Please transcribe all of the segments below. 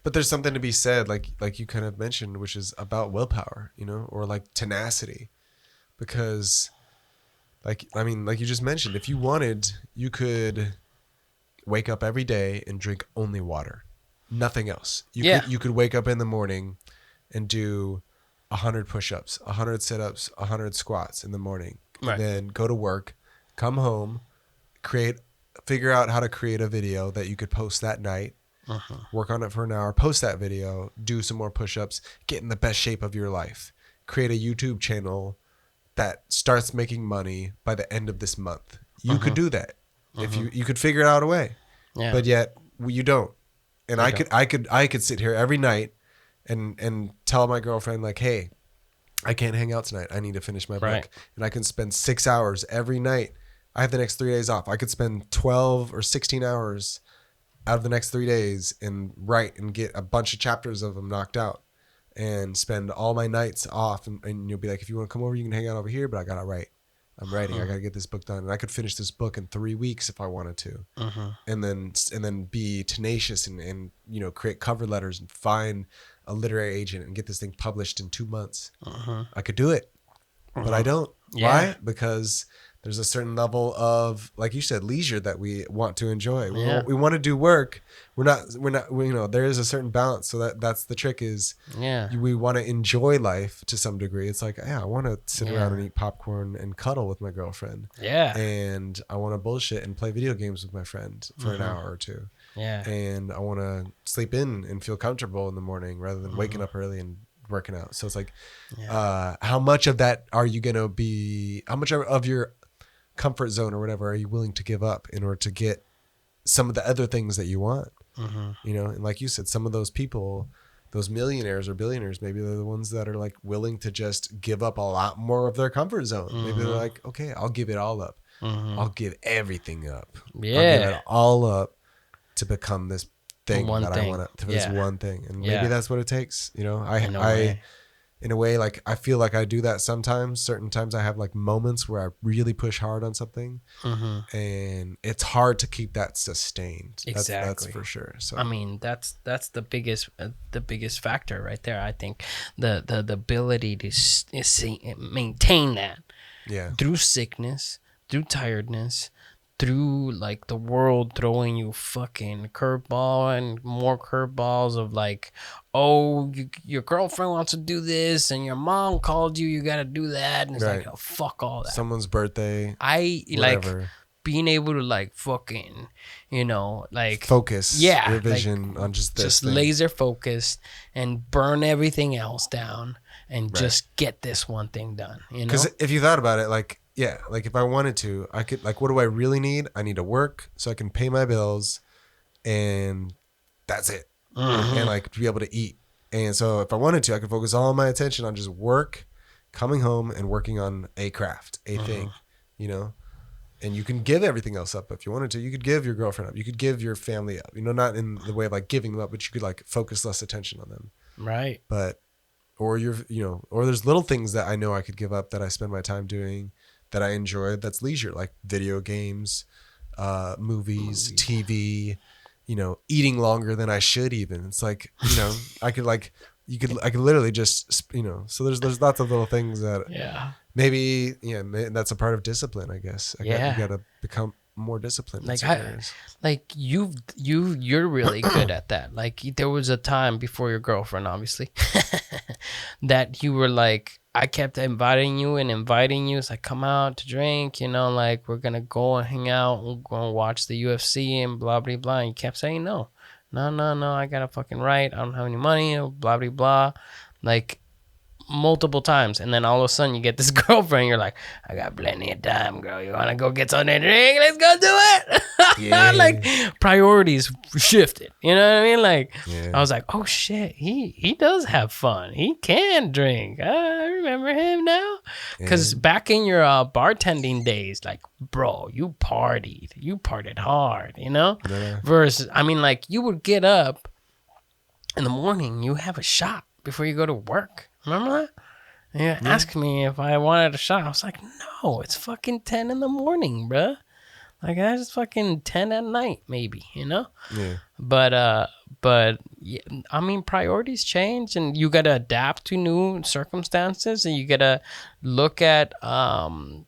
But there's something to be said, like you kind of mentioned, which is about willpower, you know, or like tenacity, because like you just mentioned, if you wanted, you could wake up every day and drink only water, nothing else. You could wake up in the morning and do 100 push-ups, 100 sit-ups, 100 squats in the morning, and then go to work, come home, figure out how to create a video that you could post that night, work on it for an hour, post that video, do some more push-ups, get in the best shape of your life, create a YouTube channel that starts making money by the end of this month. You could do that if you could figure out a way, but yet you don't. And I could sit here every night and tell my girlfriend like, hey, I can't hang out tonight. I need to finish my book. And I can spend 6 hours every night. I have the next 3 days off. I could spend 12 or 16 hours out of the next 3 days and write and get a bunch of chapters of them knocked out and spend all my nights off. And you'll be like, if you want to come over, you can hang out over here, but I got to write. I'm writing. I got to get this book done. And I could finish this book in 3 weeks if I wanted to. And then be tenacious and you know, create cover letters and find a literary agent and get this thing published in 2 months. I could do it, but I don't. Why? Because there's a certain level of, like you said, leisure that we want to enjoy. We want to do work. We're not, you know, there is a certain balance. So that's the trick is we want to enjoy life to some degree. It's like, I want to sit around and eat popcorn and cuddle with my girlfriend. And I want to bullshit and play video games with my friend for an hour or two. And I want to sleep in and feel comfortable in the morning rather than waking up early and working out. So it's like, how much of that are you going to be, how much of your comfort zone or whatever are you willing to give up in order to get some of the other things that you want? You know, and like you said, some of those people, those millionaires or billionaires, maybe they're the ones that are like willing to just give up a lot more of their comfort zone. Maybe they're like, okay, I'll give it all up. I'll give everything up. I'll give it all up to become this thing I want to, for this one thing. And maybe that's what it takes. You know, in a way, like I feel like I do that sometimes. Certain times I have like moments where I really push hard on something, and it's hard to keep that sustained. That's for sure. So I mean, that's the biggest factor right there. I think the ability to maintain that through sickness, through tiredness, through like the world throwing you fucking curveball and more curveballs of like, oh, your girlfriend wants to do this and your mom called you gotta do that, and it's like, oh, fuck all that. Someone's birthday. Like being able to like fucking, you know, like focus your vision like, on just thing. Laser focused and burn everything else down and just get this one thing done, you know? Because if you thought about it, like, yeah, like if I wanted to, I could, like, what do I really need? I need to work so I can pay my bills, and that's it. And like to be able to eat. And so if I wanted to, I could focus all my attention on just work, coming home and working on a craft, a thing, you know? And you can give everything else up if you wanted to. You could give your girlfriend up. You could give your family up, you know, not in the way of like giving them up, but you could like focus less attention on them. Right. But, or there's little things that I know I could give up that I spend my time doing that I enjoy, that's leisure, like video games, movies, TV, you know, eating longer than I should even. It's like, you know, I could literally just, you know, so there's lots of little things that maybe that's a part of discipline, I guess. You got to become more disciplined. Like you're really good at that. Like there was a time before your girlfriend, obviously, that you were like, I kept inviting you. It's like, come out to drink, you know, like we're going to go and hang out. We're going to watch the UFC and blah, blah, blah. And you kept saying no. I got to fucking write. I don't have any money, blah, blah, blah. Like multiple times. And then all of a sudden you get this girlfriend. You're like, I got plenty of time, girl. You want to go get something to drink? Let's go do it. Like priorities shifted. You know what I mean? Like I was like, oh shit, he does have fun. He can drink. I remember him now. Because back in your bartending days, like, bro, you partied hard, you know? Versus, I mean, like you would get up in the morning, you have a shot before you go to work. Remember that? And you asked me if I wanted a shot. I was like, no, it's fucking 10 in the morning, bruh. Like that's fucking 10 at night, maybe, Yeah. But yeah, I mean, priorities change, and you gotta adapt to new circumstances, and you gotta look at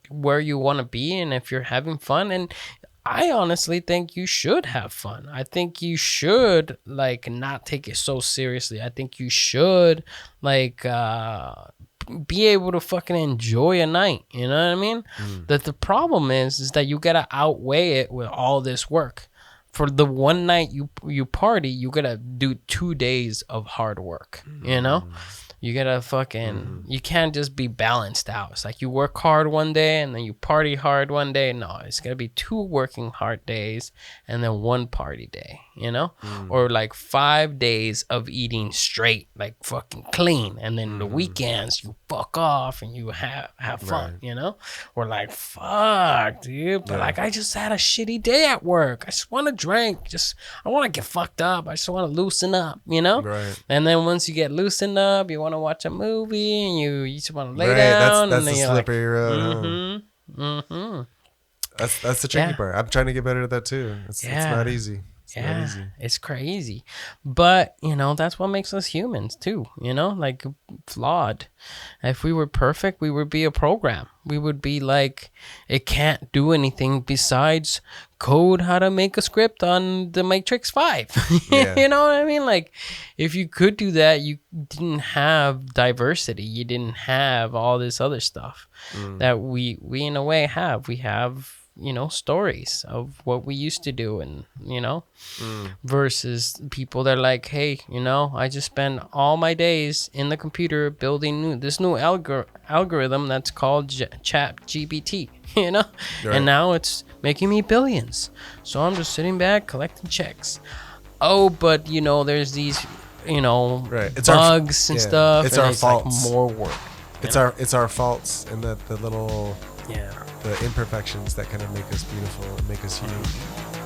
where you want to be, and if you're having fun. And I honestly think you should have fun. I think you should like not take it so seriously. I think you should like be able to fucking enjoy a night. You know what I mean? That the problem is that you gotta outweigh it with all this work. For the one night you party, you gotta do 2 days of hard work. You gotta fucking, you can't just be balanced out. It's like you work hard one day and then you party hard one day. No, it's gonna be 2 working hard days and then 1 party day, or like 5 days of eating straight, like fucking clean. And then the weekends you fuck off and you have fun, Or like, fuck, dude. But like, I just had a shitty day at work. I just want to drink. I want to get fucked up. I just want to loosen up, Right. And then once you get loosened up, you want to watch a movie and you just want to lay Right. down. That's and the then slippery road. Mm-hmm. That's the tricky part. I'm trying to get better at that too. It's not easy. It's not easy. It's crazy. But, that's what makes us humans too, like flawed. If we were perfect, we would be a program. We would be like, it can't do anything besides code how to make a script on the Matrix 5. Yeah. You know what I mean? Like, if you could do that, you didn't have diversity. You didn't have all this other stuff that we in a way have. We have stories of what we used to do, and versus people that are like, hey, I just spend all my days in the computer building this new algorithm that's called chat GBT, Right. And now it's making me billions, so I'm just sitting back collecting checks. Oh, but there's these Right. It's bugs and stuff, It's and our it's faults. like more work. It's our faults, and the little Yeah. the imperfections that kind of make us beautiful and make us human.